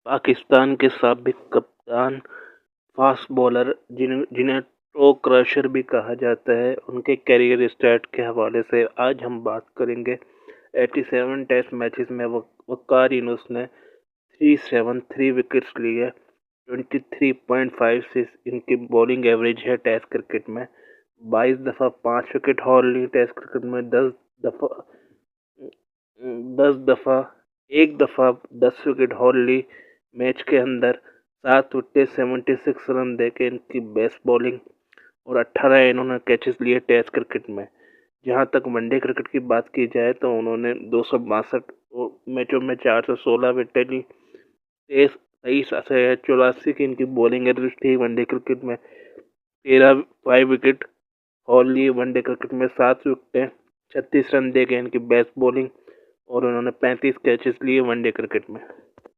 पाकिस्तान के साबिक कप्तान, फास्ट बॉलर जिन्हें टो क्रशर भी कहा जाता है, उनके करियर स्टार्ट के हवाले से आज हम बात करेंगे। 87 टेस्ट मैचेस में वक़ार यूनुस ने 373 विकेट्स लिए। 23.56 इनकी बॉलिंग एवरेज है टेस्ट क्रिकेट में। 22 दफ़ा 5 विकेट हॉल ली टेस्ट क्रिकेट में। 10 दफ़ा 10 विकेट हॉल ली मैच के अंदर। 7 विकेट 76 रन देके इनकी बेस्ट बॉलिंग और 18 इन्होंने कैचेस लिए टेस्ट क्रिकेट में। जहां तक वनडे क्रिकेट की बात की जाए तो उन्होंने 262 मैचों में 416 विकेट ली। 23 की इनकी बॉलिंग एवरेज थी वनडे क्रिकेट में। 13 5 विकेट हॉल लिए वनडे क्रिकेट में। 7 विकेटें 36 रन दे गए इनकी बेस्ट बॉलिंग और उन्होंने 35 कैचेस लिए वनडे क्रिकेट में।